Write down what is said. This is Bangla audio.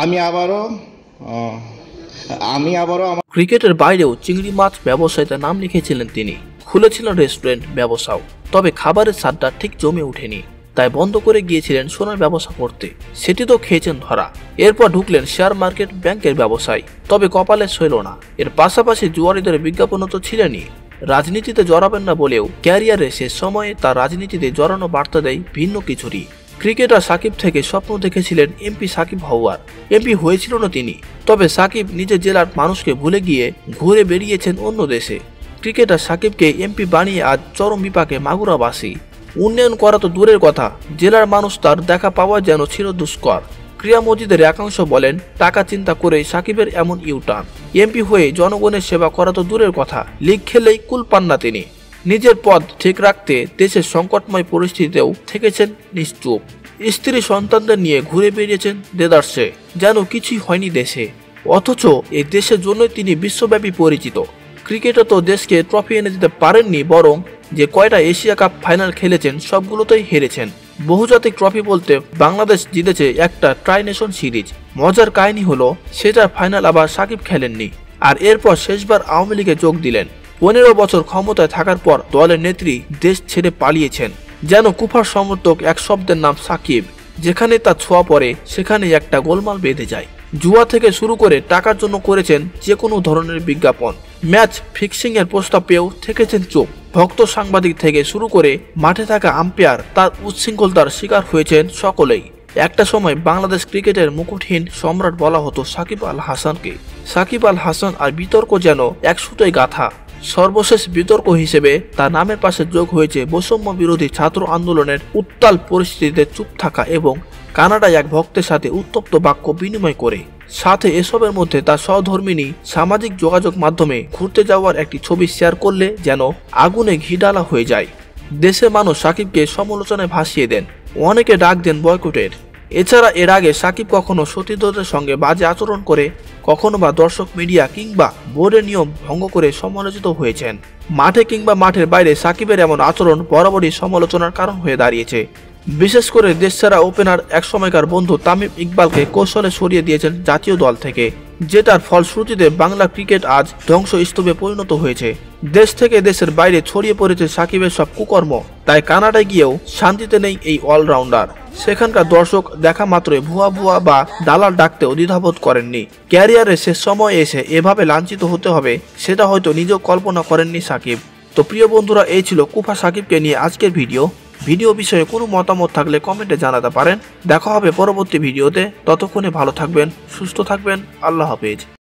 আমি আবারও ক্রিকেটের বাইরেও চিংড়ি মাছ ব্যবসায়ীতে নাম লিখেছিলেন তিনি। খুলেছিলেন রেস্টুরেন্ট ব্যবসাও, তবে খাবারের স্বাদটা ঠিক জমে ওঠেনি, তাই বন্ধ করে গিয়েছিলেন সোনার ব্যবসা করতে। সেটি তো খেয়েছেন ধরা। এরপর ঢুকলেন শেয়ার মার্কেট ব্যাংকের ব্যবসায়, তবে কপালে সইল না। এর পাশাপাশি জুয়ারিদের বিজ্ঞাপনও তো ছিলেনই। রাজনীতিতে জড়াবেন না বলেও ক্যারিয়ারে শেষ সময়ে তার রাজনীতিতে জড়ানো বার্তা দেয় ভিন্ন কিছুরই। ক্রিকেটার সাকিব থেকে স্বপ্ন দেখেছিলেন এমপি সাকিব হওয়ার। এমপি হয়েছিল না তিনি, তবে সাকিব নিজের জেলার মানুষকে ভুলে গিয়ে ঘুরে বেরিয়েছেন অন্য দেশে। ক্রিকেটার সাকিবকে এমপি বানিয়ে আজ চরম বিপাকে মাগুরাবাসী। উন্নয়ন করা তো দূরের কথা, জেলার মানুষ তার দেখা পাওয়া যেন ছিল দুষ্কর। ক্রীড়া মজিদের একাংশ বলেন টাকা চিন্তা করেই সাকিবের এমন ইউটার্ন। এমপি হয়ে জনগণের সেবা করা তো দূরের কথা, লিগ খেলেই কুল পান না তিনি। নিজের পদ ঠিক রাখতে দেশের সংকটময় পরিস্থিতিতেও থেকেছেন নিশ্চুপ। স্ত্রী সন্তানদের নিয়ে ঘুরে বেরিয়েছেন দেদারসে, যেন কিছুই হয়নি দেশে। অথচ এই দেশের জন্যই তিনি বিশ্বব্যাপী পরিচিত। ক্রিকেটে তো দেশকে ট্রফি এনে দিতে পারেননি, বরং যে কয়টা এশিয়া কাপ ফাইনাল খেলেছেন সবগুলোতেই হেরেছেন। বহুজাতিক ট্রফি বলতে বাংলাদেশ জিতেছে একটা ট্রাই নেশন সিরিজ। মজার কাহিনী হলো সেটার ফাইনাল আবার সাকিব খেলেননি, আর এরপর শেষবার আওয়ামী লীগে যোগ দিলেন। 15 বছর ক্ষমতায় থাকার পর দলের নেত্রী দেশ ছেড়ে পালিয়েছেন। যেন কুফার সমর্থক এক শব্দের নাম সাকিব, যেখানে তার ছোঁয়া পড়ে সেখানে একটা গোলমাল বেঁধে যায়। জুয়া থেকে শুরু করে টাকার জন্য করেছেন যে কোনো ধরনের বিজ্ঞাপন। ম্যাচ ফিক্সিং এর প্রস্তাব পেয়েও থেকেছেন চুপ। ভক্ত সাংবাদিক থেকে শুরু করে মাঠে থাকা আম্পায়ার তার উচ্ছৃঙ্খলতার শিকার হয়েছেন সকলেই। একটা সময় বাংলাদেশ ক্রিকেটের মুকুটহীন সম্রাট বলা হতো সাকিব আল হাসানকে। সাকিব আল হাসান আর বিতর্ক যেন এক সুতোয় গাঁথা। সর্বশেষ বিতর্ক হিসেবে তার নামের পাশে যোগ হয়েছে বৈষম্য বিরোধী ছাত্র আন্দোলনের উত্তাল পরিস্থিতিতে চুপ থাকা এবং কানাডায় এক ভক্তের সাথে উত্তপ্ত বাক্য বিনিময় করে। সাথে এসবের মধ্যে তার সহধর্মিণী সামাজিক যোগাযোগ মাধ্যমে ঘুরতে যাওয়ার একটি ছবি শেয়ার করলে যেন আগুনে ঘি ঢালা হয়ে যায়। দেশের মানুষ সাকিবকে সমালোচনায় ভাসিয়ে দেন, অনেকে ডাক দেন বয়কটের। এছাড়া এর আগে সাকিব কখনো সতীর্থদের সঙ্গে বাজে আচরণ করে, কখনো বা দর্শক, মিডিয়া কিংবা বোর্ডের নিয়ম ভঙ্গ করে সমালোচিত হয়েছেন। মাঠে কিংবা মাঠের বাইরে সাকিবের এমন আচরণ বরাবরই সমালোচনার কারণ হয়ে দাঁড়িয়েছে। বিশেষ করে দেশসেরা ওপেনার এক সময়কার বন্ধু তামিম ইকবালকে কৌশলে সরিয়ে দিয়েছেন জাতীয় দল থেকে, যেটার ফলশ্রুতিতে বাংলা ক্রিকেট আজ ধ্বংসস্তূপে পরিণত হয়েছে। দেশ থেকে দেশের বাইরে ছড়িয়ে পড়েছে সাকিবের সব কুকর্ম। তাই কানাডায় গিয়েও শান্তিতে নেই এই অলরাউন্ডার। সেখানকার দর্শক দেখা মাত্রই ভুয়া ভুয়া বা দালাল ডাকতে দ্বিধাবোধ করেননি। ক্যারিয়ারের শেষ সময় এসে এভাবে লাঞ্ছিত হতে হবে সেটা হয়তো নিজেও কল্পনা করেননি সাকিব। তো প্রিয় বন্ধুরা, এই ছিল কুফা সাকিবকে নিয়ে আজকের ভিডিও বিষয়ে কোনো মতামত থাকলে কমেন্টে জানাতে পারেন। দেখা হবে পরবর্তী ভিডিওতে। ততক্ষণে ভালো থাকবেন, সুস্থ থাকবেন। আল্লাহ হাফেজ।